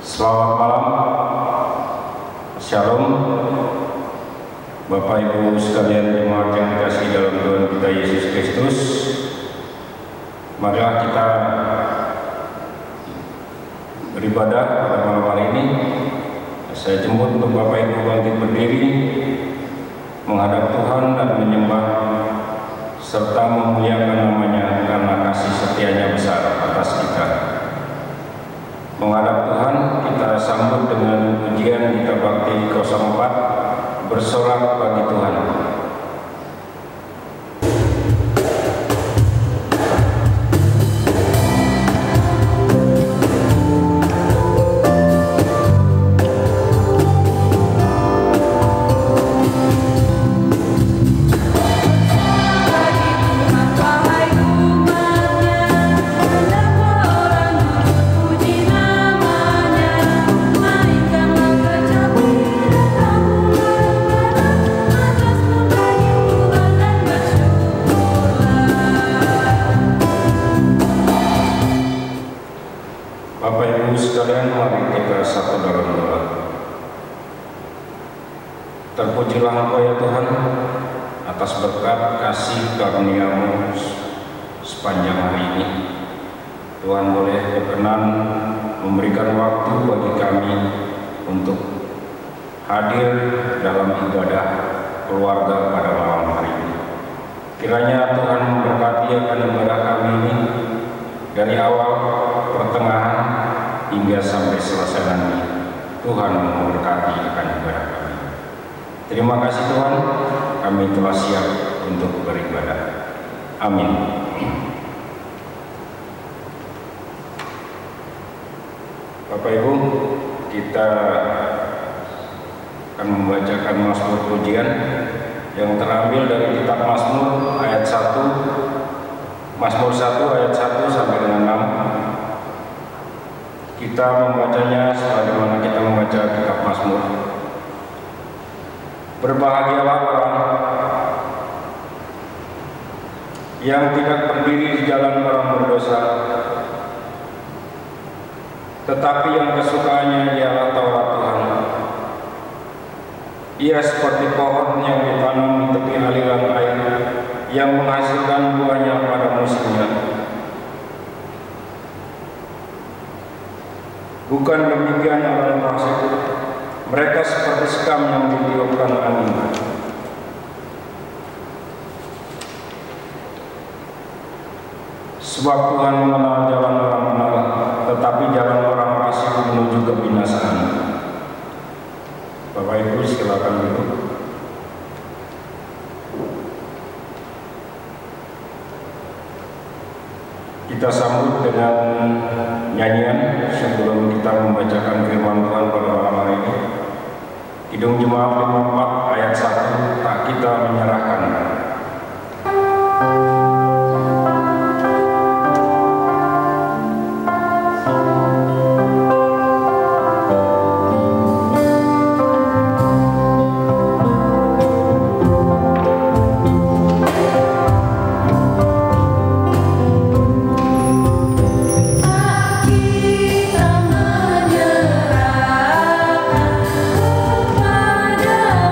Selamat malam, Shalom, Bapak Ibu sekalian jemaat yang dikasihi dalam Tuhan kita Yesus Kristus. Marilah kita beribadah pada malam hari ini. Saya jemput untuk Bapak Ibu bangkit berdiri, menghadap Tuhan dan menyembah serta memuliakan namanya karena kasih setianya besar atas kita. Menghadap Tuhan, kita sambut dengan pujian Gita Bakti 04, bersorak bagi Tuhan. Terpujilah Engkau ya Tuhan atas berkat kasih karunia-Mu sepanjang hari ini. Tuhan boleh berkenan memberikan waktu bagi kami untuk hadir dalam ibadah keluarga pada malam hari ini. Kiranya Tuhan memberkati akan ibadah kami ini dari awal, pertengahan, hingga sampai selesai nanti. Tuhan memberkati akan ibadah kami. Terima kasih Tuhan, kami telah siap untuk beribadah. Amin. Bapak Ibu, kita akan membacakan Mazmur pujian yang terambil dari kitab Mazmur ayat 1, Mazmur 1 ayat 1 sampai dengan 6. Kita membacanya sebagaimana kita membaca kitab Mazmur. Berbahagialah orang yang tidak berdiri di jalan orang berdosa, tetapi yang kesukaannya ialah Taurat Tuhan. Ia seperti pohon yang ditanam di tepi aliran air, yang menghasilkan buahnya pada musimnya. Bukan demikian orang fasik, mereka seperti sekam yang ditiupkan angin. Sebab Tuhan mengenal jalan orang benar, tetapi jalan orang fasik menuju kebinasaan. Bapak Ibu silakan duduk. Kita sambut dengan nyanyian sebelum kita membacakan firman Tuhan pada malam hari ini. Kidung Jemaat 54 ayat 1, tak kita menyerahkan.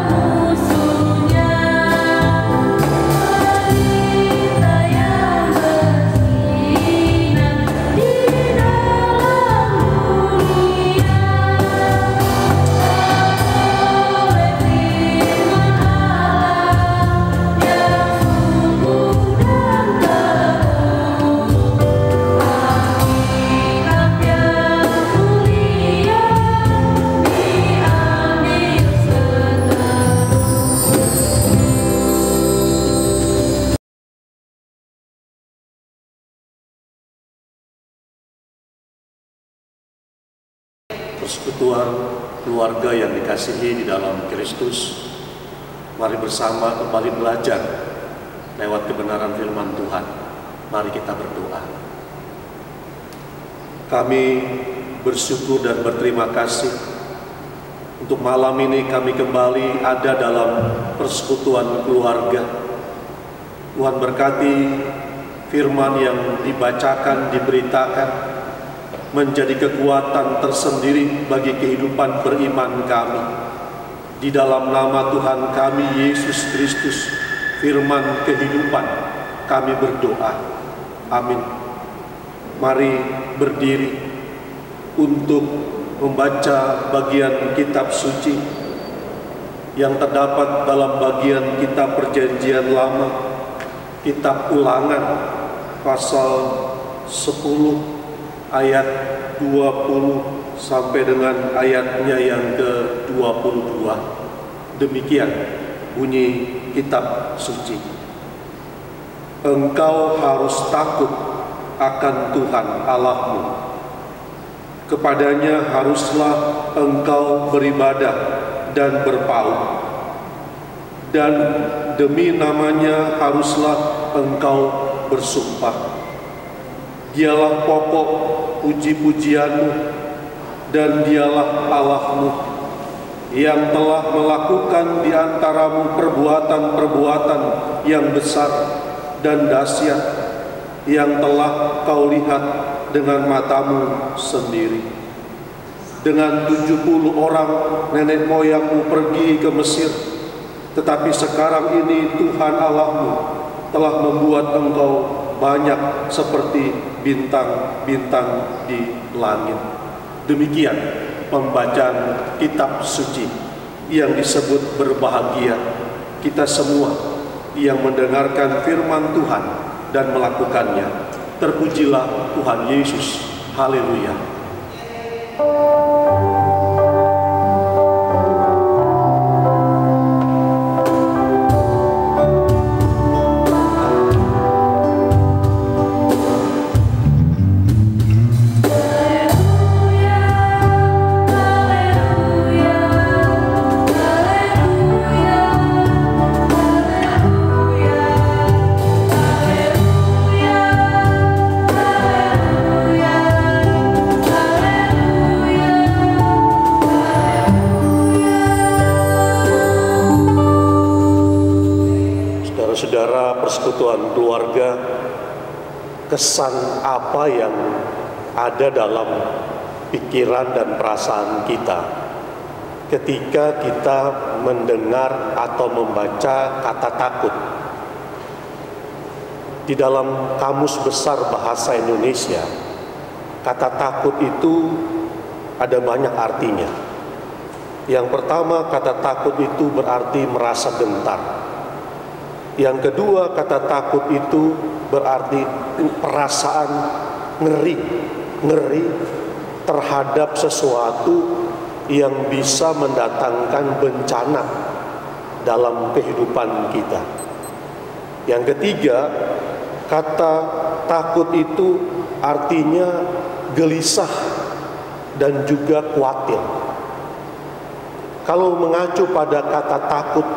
Musuhnya persekutuan keluarga yang dikasihi di dalam Kristus, mari bersama kembali belajar lewat kebenaran firman Tuhan. Mari kita berdoa. Kami bersyukur dan berterima kasih untuk malam ini kami kembali ada dalam persekutuan keluarga. Tuhan berkati firman yang dibacakan, diberitakan, menjadi kekuatan tersendiri bagi kehidupan beriman kami. Di dalam nama Tuhan kami Yesus Kristus, firman kehidupan, kami berdoa. Amin. Mari berdiri untuk membaca bagian kitab suci yang terdapat dalam bagian kitab Perjanjian Lama, kitab Ulangan pasal 10 ayat 20 sampai dengan ayatnya yang ke-22. Demikian bunyi kitab suci. Engkau harus takut akan Tuhan Allahmu. Kepadanya haruslah engkau beribadah dan berpaut. Dan demi namanya haruslah engkau bersumpah. Dialah pokok puji-pujianmu dan dialah Allahmu yang telah melakukan di antaramu perbuatan-perbuatan yang besar dan dahsyat yang telah kau lihat dengan matamu sendiri. Dengan 70 orang nenek moyangmu pergi ke Mesir, tetapi sekarang ini Tuhan Allahmu telah membuat engkau banyak seperti bintang-bintang di langit. Demikian pembacaan kitab suci yang disebut berbahagia kita semua yang mendengarkan firman Tuhan dan melakukannya. Terpujilah Tuhan Yesus. Haleluya. Persekutuan keluarga, kesan apa yang ada dalam pikiran dan perasaan kita ketika kita mendengar atau membaca kata takut? Di dalam Kamus Besar Bahasa Indonesia, kata takut itu ada banyak artinya. Yang pertama, kata takut itu berarti merasa gentar. Yang kedua, kata takut itu berarti perasaan ngeri terhadap sesuatu yang bisa mendatangkan bencana dalam kehidupan kita. Yang ketiga, kata takut itu artinya gelisah dan juga khawatir. Kalau mengacu pada kata takut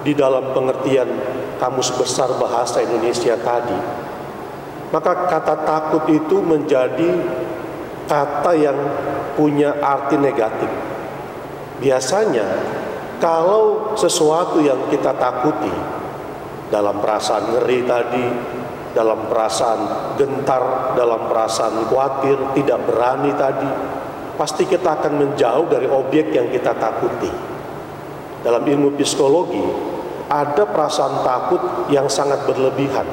di dalam pengertian Kamus Besar Bahasa Indonesia tadi, maka kata takut itu menjadi kata yang punya arti negatif. Biasanya kalau sesuatu yang kita takuti, dalam perasaan ngeri tadi, dalam perasaan gentar, dalam perasaan khawatir, tidak berani tadi, pasti kita akan menjauh dari objek yang kita takuti. Dalam ilmu psikologi, ada perasaan takut yang sangat berlebihan,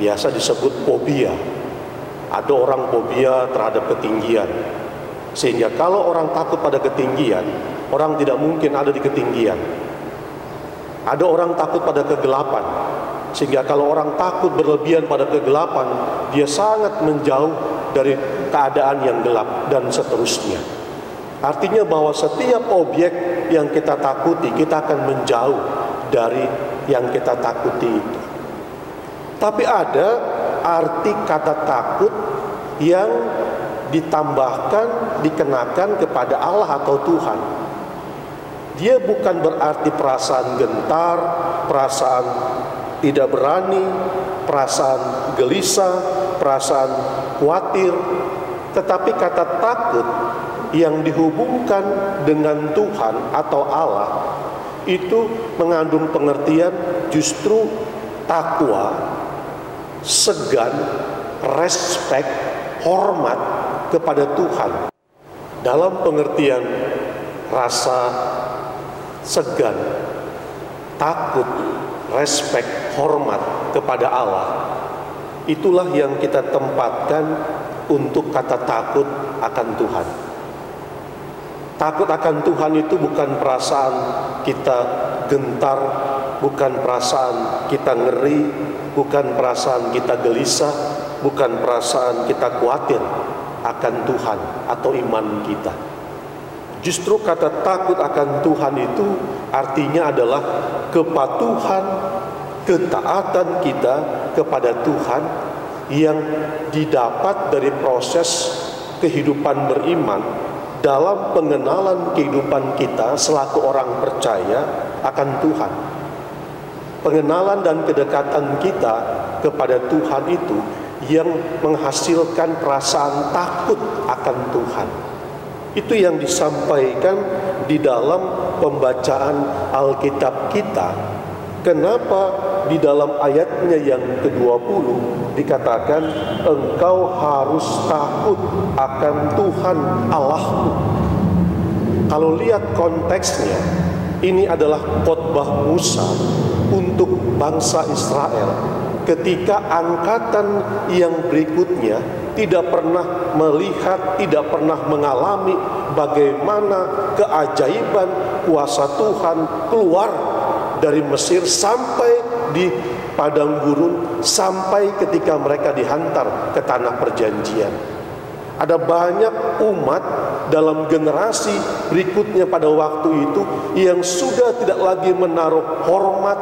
biasa disebut fobia. Ada orang fobia terhadap ketinggian, sehingga kalau orang takut pada ketinggian, orang tidak mungkin ada di ketinggian. Ada orang takut pada kegelapan, sehingga kalau orang takut berlebihan pada kegelapan, dia sangat menjauh dari keadaan yang gelap dan seterusnya. Artinya bahwa setiap objek yang kita takuti, kita akan menjauh dari yang kita takuti itu. Tapi ada arti kata takut yang ditambahkan, dikenakan kepada Allah atau Tuhan. Dia bukan berarti perasaan gentar, perasaan tidak berani, perasaan gelisah, perasaan khawatir. Tetapi kata takut yang dihubungkan dengan Tuhan atau Allah itu mengandung pengertian justru takwa, segan, respek, hormat kepada Tuhan. Dalam pengertian rasa segan, takut, respek, hormat kepada Allah, itulah yang kita tempatkan untuk kata takut akan Tuhan. Takut akan Tuhan itu bukan perasaan kita gentar, bukan perasaan kita ngeri, bukan perasaan kita gelisah, bukan perasaan kita khawatir akan Tuhan atau iman kita. Justru kata takut akan Tuhan itu artinya adalah kepatuhan, ketaatan kita kepada Tuhan yang didapat dari proses kehidupan beriman dalam pengenalan kehidupan kita selaku orang percaya akan Tuhan. Pengenalan dan kedekatan kita kepada Tuhan itu yang menghasilkan perasaan takut akan Tuhan. Itu yang disampaikan di dalam pembacaan Alkitab kita. Kenapa di dalam ayatnya yang ke-20 dikatakan engkau harus takut akan Tuhan Allahmu. Kalau lihat konteksnya, ini adalah khotbah Musa untuk bangsa Israel ketika angkatan yang berikutnya tidak pernah melihat, tidak pernah mengalami bagaimana keajaiban kuasa Tuhan keluar dari Mesir sampai di padang gurun, sampai ketika mereka dihantar ke tanah perjanjian. Ada banyak umat dalam generasi berikutnya pada waktu itu yang sudah tidak lagi menaruh hormat,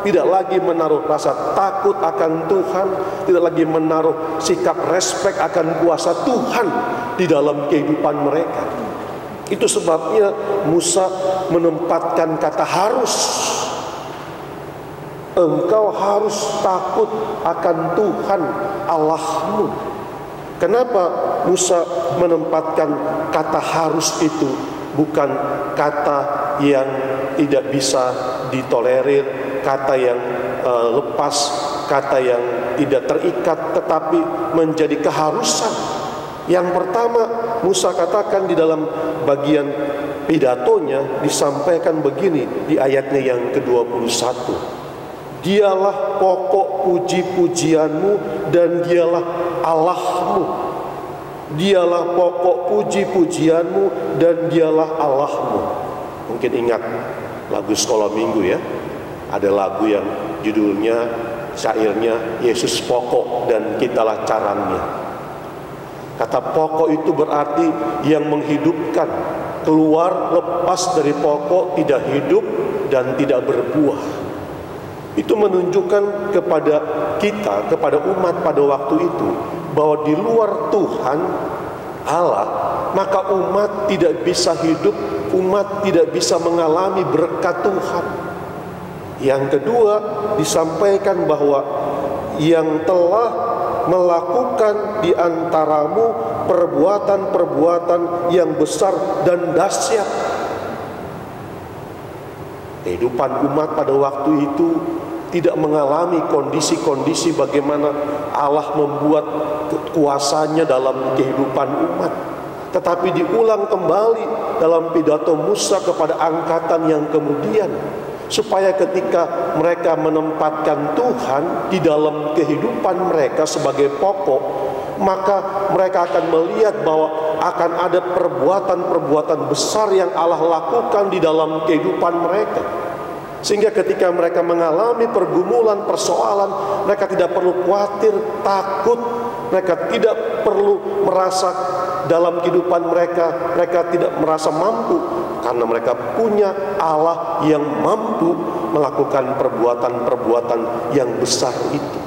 tidak lagi menaruh rasa takut akan Tuhan, tidak lagi menaruh sikap respek akan kuasa Tuhan di dalam kehidupan mereka. Itu sebabnya Musa menempatkan kata harus. Engkau harus takut akan Tuhan Allahmu. Kenapa Musa menempatkan kata harus itu, bukan kata yang tidak bisa ditolerir, kata yang lepas, kata yang tidak terikat, tetapi menjadi keharusan. Yang pertama Musa katakan di dalam bagian pidatonya disampaikan begini di ayatnya yang ke-21. Dialah pokok puji-pujianmu dan dialah Allahmu. Dialah pokok puji-pujianmu dan dialah Allahmu. Mungkin ingat lagu sekolah minggu ya. Ada lagu yang judulnya, syairnya Yesus pokok dan kitalah carangnya. Kata pokok itu berarti yang menghidupkan. Keluar lepas dari pokok tidak hidup dan tidak berbuah. Itu menunjukkan kepada kita, kepada umat pada waktu itu, bahwa di luar Tuhan Allah, maka umat tidak bisa hidup, umat tidak bisa mengalami berkat Tuhan. Yang kedua, disampaikan bahwa yang telah melakukan di antaramu perbuatan-perbuatan yang besar dan dahsyat. Kehidupan umat pada waktu itu tidak mengalami kondisi-kondisi bagaimana Allah membuat kuasanya dalam kehidupan umat. Tetapi diulang kembali dalam pidato Musa kepada angkatan yang kemudian. Supaya ketika mereka menempatkan Tuhan di dalam kehidupan mereka sebagai pokok, maka mereka akan melihat bahwa akan ada perbuatan-perbuatan besar yang Allah lakukan di dalam kehidupan mereka. Sehingga ketika mereka mengalami pergumulan, persoalan, mereka tidak perlu khawatir, takut, mereka tidak perlu merasa dalam kehidupan mereka tidak merasa mampu, karena mereka punya Allah yang mampu melakukan perbuatan-perbuatan yang besar itu.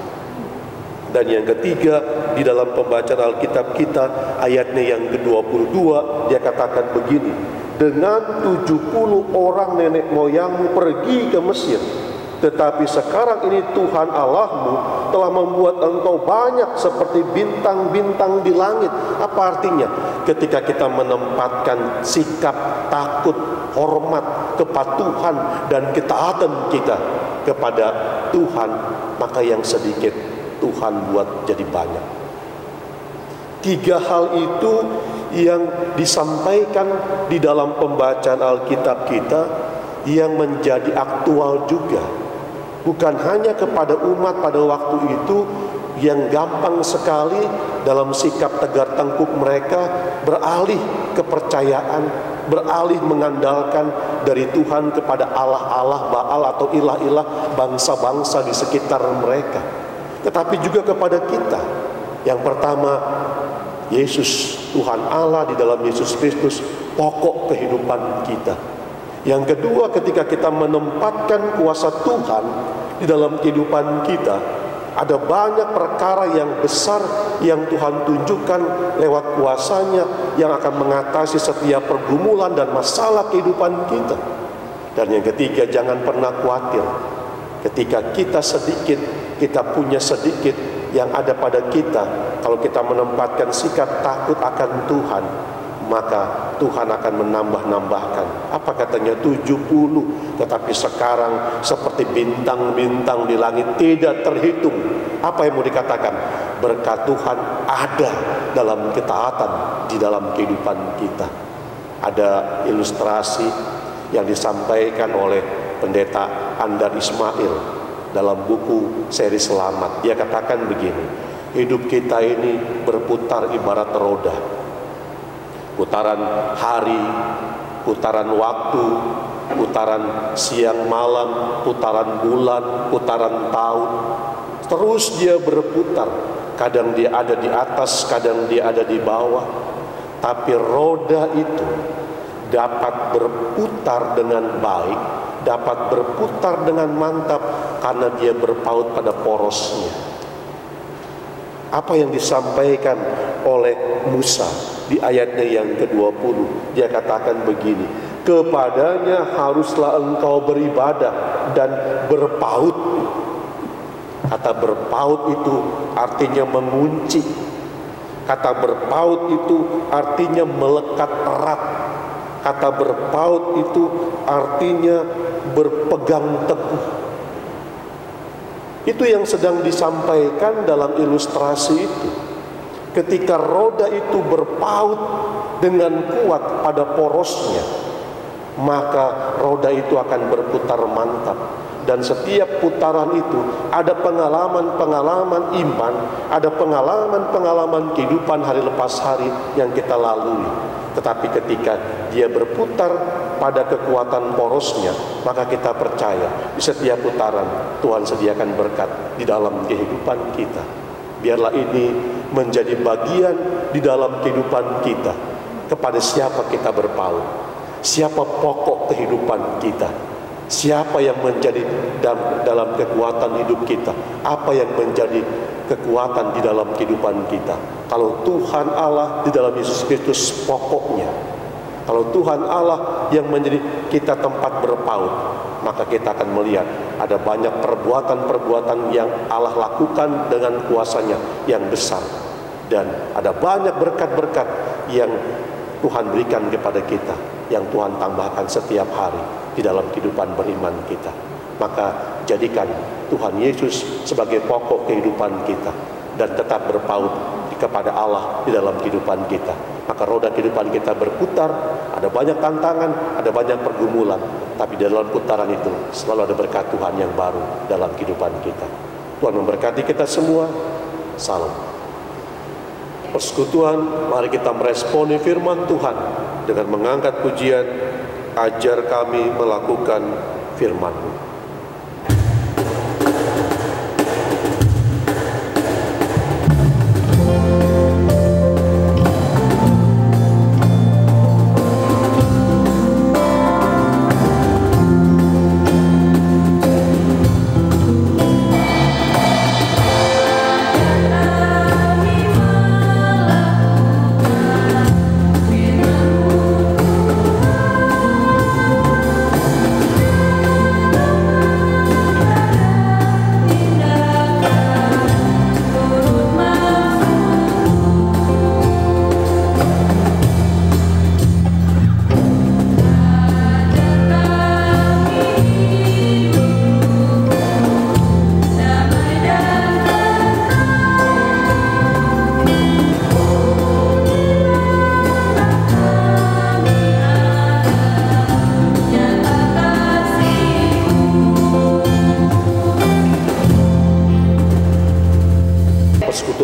Dan yang ketiga, di dalam pembacaan Alkitab kita, ayatnya yang ke-22, dia katakan begini, dengan 70 orang nenek moyangmu pergi ke Mesir, tetapi sekarang ini Tuhan Allahmu telah membuat engkau banyak seperti bintang-bintang di langit. Apa artinya? Ketika kita menempatkan sikap takut, hormat, kepatuhan, dan ketaatan kita kepada Tuhan, maka yang sedikit Tuhan buat jadi banyak. 3 hal itu yang disampaikan di dalam pembacaan Alkitab kita yang menjadi aktual juga. Bukan hanya kepada umat pada waktu itu yang gampang sekali dalam sikap tegar tengkuk mereka beralih kepercayaan, beralih mengandalkan dari Tuhan kepada Allah-Allah Baal atau ilah-ilah bangsa-bangsa di sekitar mereka. Tetapi juga kepada kita. Yang pertama, Yesus, Tuhan Allah di dalam Yesus Kristus, pokok kehidupan kita. Yang kedua, ketika kita menempatkan kuasa Tuhan di dalam kehidupan kita, ada banyak perkara yang besar yang Tuhan tunjukkan lewat kuasanya yang akan mengatasi setiap pergumulan dan masalah kehidupan kita. Dan yang ketiga, jangan pernah khawatir. Ketika kita sedikit, kita punya sedikit yang ada pada kita. Kalau kita menempatkan sikap takut akan Tuhan, maka Tuhan akan menambah-nambahkan. Apa katanya? 70. Tetapi sekarang seperti bintang-bintang di langit, tidak terhitung. Apa yang mau dikatakan? Berkat Tuhan ada dalam ketaatan di dalam kehidupan kita. Ada ilustrasi yang disampaikan oleh Pendeta Andar Ismail dalam buku Seri Selamat. Dia katakan begini, hidup kita ini berputar ibarat roda. Putaran hari, putaran waktu, putaran siang malam, putaran bulan, putaran tahun. Terus dia berputar. Kadang dia ada di atas, kadang dia ada di bawah. Tapi roda itu dapat berputar dengan baik, dapat berputar dengan mantap karena dia berpaut pada porosnya. Apa yang disampaikan oleh Musa di ayatnya yang ke-20, dia katakan begini, kepadanya haruslah engkau beribadah dan berpaut. Kata berpaut itu artinya mengunci. Kata berpaut itu artinya melekat erat. Kata berpaut itu artinya berpegang teguh. Itu yang sedang disampaikan dalam ilustrasi itu. Ketika roda itu berpaut dengan kuat pada porosnya, maka roda itu akan berputar mantap. Dan setiap putaran itu ada pengalaman-pengalaman iman, ada pengalaman-pengalaman kehidupan hari lepas hari yang kita lalui. Tetapi ketika dia berputar pada kekuatan porosnya, maka kita percaya di setiap putaran Tuhan sediakan berkat di dalam kehidupan kita. Biarlah ini menjadi bagian di dalam kehidupan kita. Kepada siapa kita berpaut, siapa pokok kehidupan kita, siapa yang menjadi dalam kekuatan hidup kita, apa yang menjadi kekuatan di dalam kehidupan kita. Kalau Tuhan Allah di dalam Yesus Kristus pokoknya, kalau Tuhan Allah yang menjadi kita tempat berpaut, maka kita akan melihat ada banyak perbuatan-perbuatan yang Allah lakukan dengan kuasanya yang besar. Dan ada banyak berkat-berkat yang Tuhan berikan kepada kita, yang Tuhan tambahkan setiap hari di dalam kehidupan beriman kita. Maka jadikan Tuhan Yesus sebagai pokok kehidupan kita dan tetap berpaut kepada Allah di dalam kehidupan kita. Maka roda kehidupan kita berputar, ada banyak tantangan, ada banyak pergumulan, tapi dalam putaran itu selalu ada berkat Tuhan yang baru dalam kehidupan kita. Tuhan memberkati kita semua. Salam. Persekutuan, mari kita meresponi firman Tuhan dengan mengangkat pujian, ajar kami melakukan firman-Mu.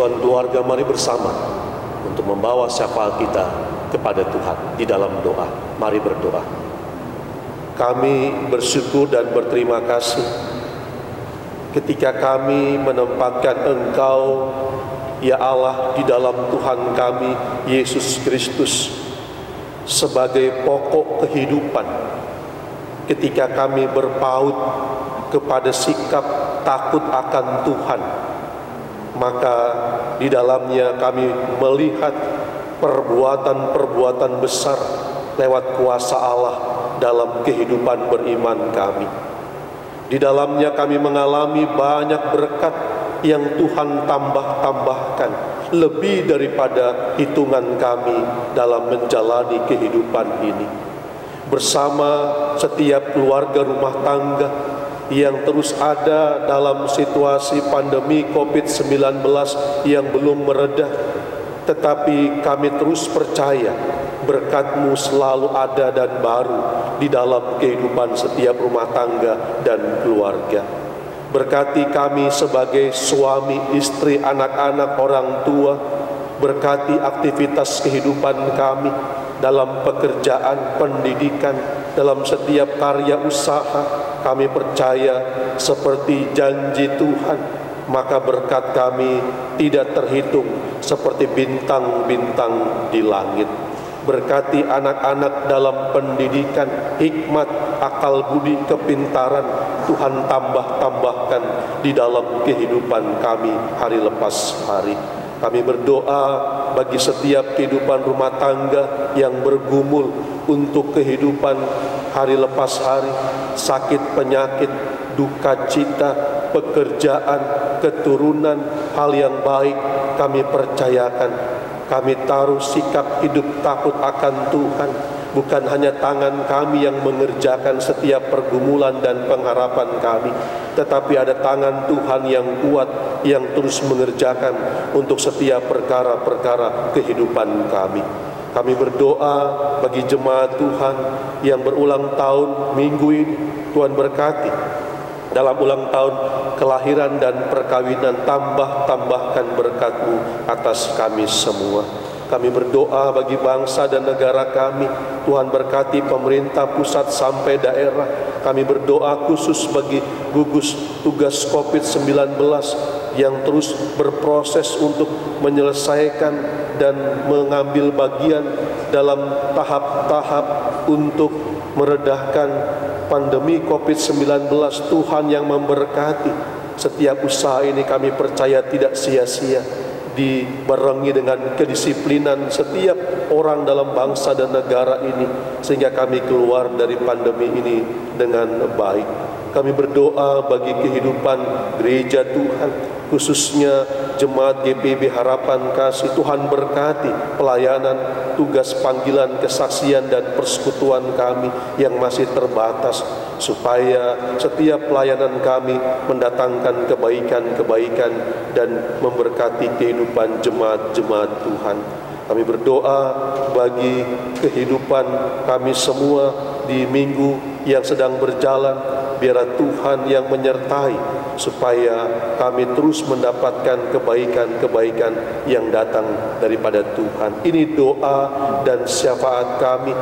Tuhan keluarga, mari bersama untuk membawa syafaat kita kepada Tuhan di dalam doa. Mari berdoa. Kami bersyukur dan berterima kasih ketika kami menempatkan Engkau, ya Allah, di dalam Tuhan kami Yesus Kristus sebagai pokok kehidupan. Ketika kami berpaut kepada sikap takut akan Tuhan, maka di dalamnya kami melihat perbuatan-perbuatan besar lewat kuasa Allah dalam kehidupan beriman kami. Di dalamnya kami mengalami banyak berkat yang Tuhan tambah-tambahkan, lebih daripada hitungan kami dalam menjalani kehidupan ini. Bersama setiap keluarga rumah tangga yang terus ada dalam situasi pandemi COVID-19 yang belum meredah, tetapi kami terus percaya berkat-Mu selalu ada dan baru di dalam kehidupan setiap rumah tangga dan keluarga. Berkati kami sebagai suami, istri, anak-anak, orang tua. Berkati aktivitas kehidupan kami dalam pekerjaan, pendidikan, dalam setiap karya usaha. Kami percaya seperti janji Tuhan, maka berkat kami tidak terhitung seperti bintang-bintang di langit. Berkati anak-anak dalam pendidikan, hikmat, akal budi, kepintaran, Tuhan tambah-tambahkan di dalam kehidupan kami hari lepas hari. Kami berdoa bagi setiap kehidupan rumah tangga yang bergumul untuk kehidupan hari lepas hari, sakit, penyakit, duka cita, pekerjaan, keturunan, hal yang baik. Kami percayakan, kami taruh sikap hidup takut akan Tuhan. Bukan hanya tangan kami yang mengerjakan setiap pergumulan dan pengharapan kami, tetapi ada tangan Tuhan yang kuat yang terus mengerjakan untuk setiap perkara-perkara kehidupan kami. Kami berdoa bagi jemaat Tuhan yang berulang tahun minggu ini. Tuhan berkati dalam ulang tahun kelahiran dan perkawinan, tambahkan berkat-Mu atas kami semua. Kami berdoa bagi bangsa dan negara kami. Tuhan berkati pemerintah pusat sampai daerah. Kami berdoa khusus bagi gugus tugas COVID-19 yang terus berproses untuk menyelesaikan dan mengambil bagian dalam tahap-tahap untuk meredahkan pandemi COVID-19. Tuhan yang memberkati setiap usaha ini, kami percaya tidak sia-sia, dibarengi dengan kedisiplinan setiap orang dalam bangsa dan negara ini, sehingga kami keluar dari pandemi ini dengan baik. Kami berdoa bagi kehidupan gereja Tuhan, khususnya jemaat GPIB Harapan Kasih. Tuhan berkati pelayanan, tugas panggilan, kesaksian dan persekutuan kami yang masih terbatas, supaya setiap pelayanan kami mendatangkan kebaikan-kebaikan dan memberkati kehidupan jemaat-jemaat Tuhan. Kami berdoa bagi kehidupan kami semua di minggu yang sedang berjalan. Biarlah Tuhan yang menyertai, supaya kami terus mendapatkan kebaikan-kebaikan yang datang daripada Tuhan. Ini doa dan syafaat kami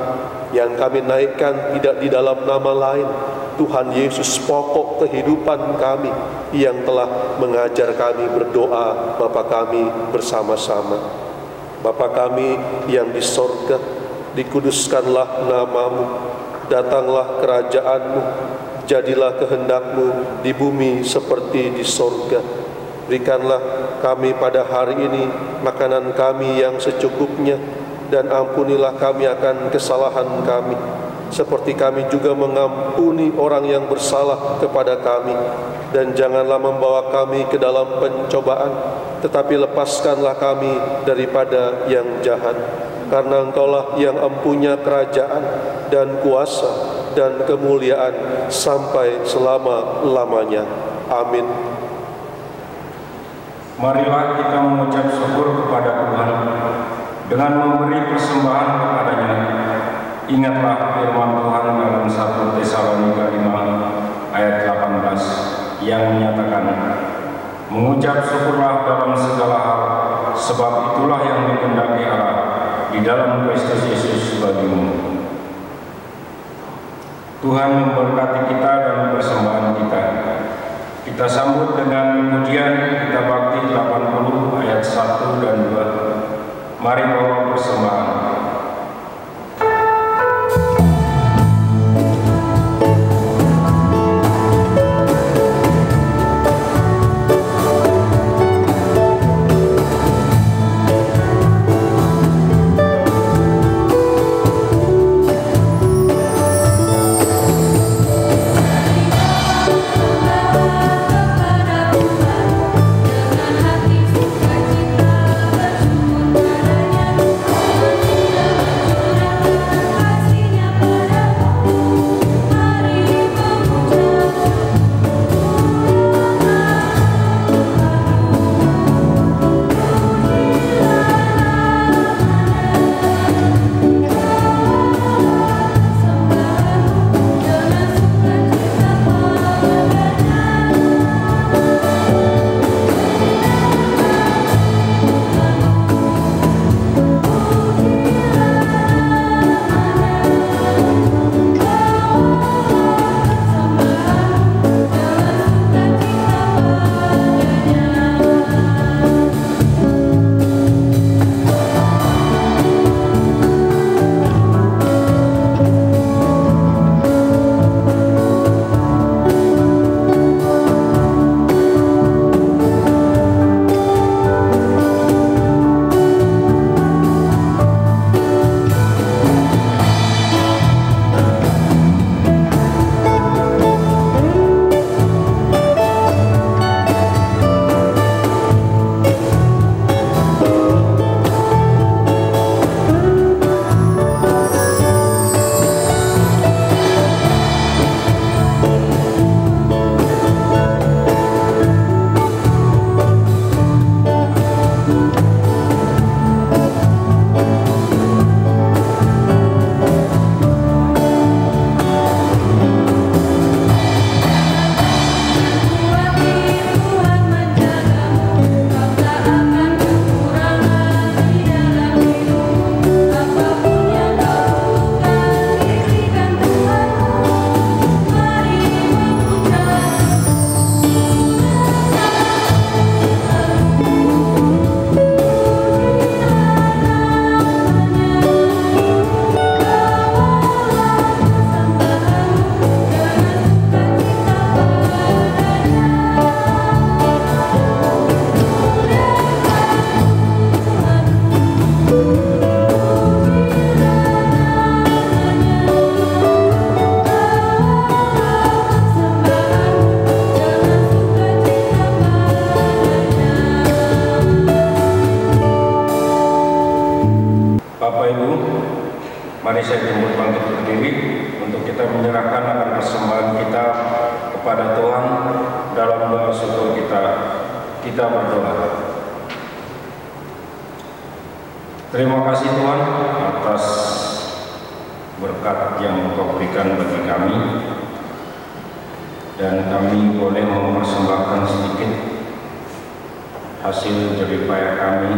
yang kami naikkan tidak di dalam nama lain, Tuhan Yesus, pokok kehidupan kami yang telah mengajar kami berdoa Bapa kami bersama-sama. Bapa kami yang di sorga, dikuduskanlah namamu, datanglah kerajaan-Mu, jadilah kehendak-Mu di bumi seperti di sorga. Berikanlah kami pada hari ini makanan kami yang secukupnya, dan ampunilah kami akan kesalahan kami, seperti kami juga mengampuni orang yang bersalah kepada kami. Dan janganlah membawa kami ke dalam pencobaan, tetapi lepaskanlah kami daripada yang jahat. Karena Engkaulah yang empunya kerajaan dan kuasa dan kemuliaan sampai selama-lamanya. Amin. Marilah kita mengucap syukur kepada Tuhan dengan memberi persembahan kepadanya. Ingatlah firman Tuhan dalam 1 Tesalonika 5 ayat 18 yang menyatakan, mengucap syukurlah dalam segala hal, sebab itulah yang dikehendaki Allah di dalam Kristus Yesus bagimu. Tuhan memberkati kita dalam persembahan kita. Kita sambut dengan pujian kita bakti 80 ayat 1 dan 2. Mari bawa persembahan. Mari saya jemput bangkit berdiri untuk kita menyerahkan akan persembahan kita kepada Tuhan dalam doa syukur kita. Kita berdoa. Terima kasih Tuhan atas berkat yang Engkau berikan bagi kami, dan kami boleh mempersembahkan sedikit hasil jerih payah kami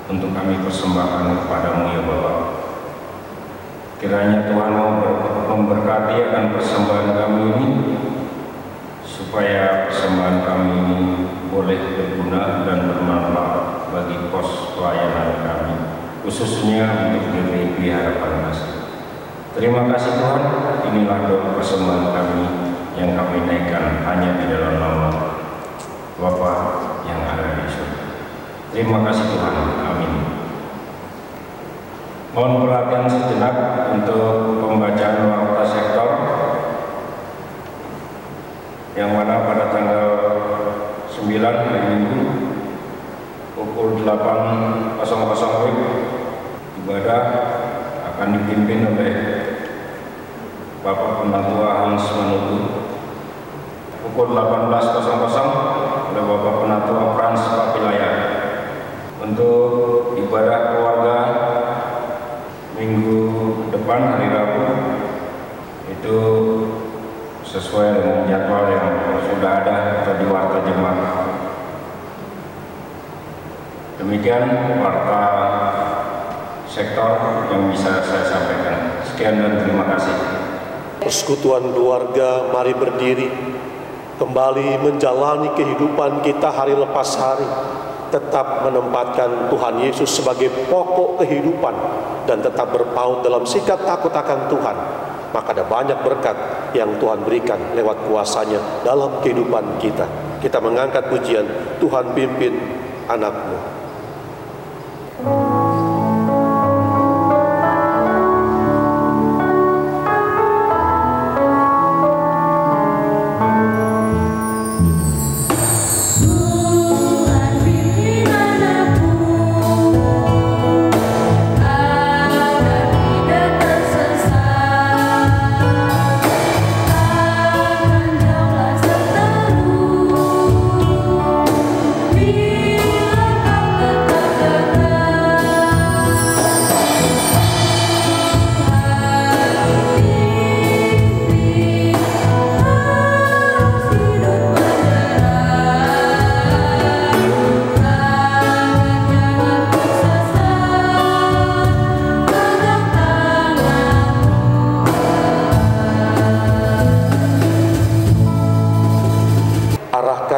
untuk kami persembahkan kepadamu ya Bapa. Kiranya Tuhan memberkati akan persembahan kami ini, supaya persembahan kami ini boleh berguna dan bermanfaat bagi pos pelayanan kami, khususnya untuk GPI Harapan Kasih. Terima kasih Tuhan, inilah doa persembahan kami yang kami naikkan hanya di dalam nama Bapa yang ada di surga. Terima kasih Tuhan, amin. Mohon perhatian sejenak untuk pembacaan Warta Sektor yang mana pada tanggal 9 hari Minggu pukul 8.00 WIB ibadah akan dipimpin oleh Bapak Penatua Hans Manutu. Pukul 18.00 oleh Bapak Penatua Frans Papilaya. Untuk ibadah keluarga minggu depan hari Rabu itu sesuai dengan jadwal yang sudah ada atau di warta jemaat. Demikian warta sektor yang bisa saya sampaikan. Sekian dan terima kasih. Persekutuan keluarga, mari berdiri, kembali menjalani kehidupan kita hari lepas hari, tetap menempatkan Tuhan Yesus sebagai pokok kehidupan dan tetap berpaut dalam sikap takut akan Tuhan. Maka ada banyak berkat yang Tuhan berikan lewat kuasa-Nya dalam kehidupan kita. Kita mengangkat pujian, Tuhan pimpin anak-Mu.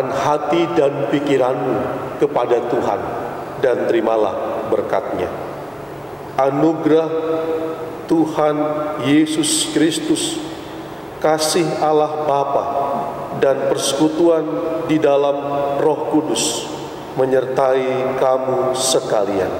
Hati dan pikiranmu kepada Tuhan dan terimalah berkat-Nya. Anugerah Tuhan Yesus Kristus, kasih Allah Bapa, dan persekutuan di dalam Roh Kudus menyertai kamu sekalian.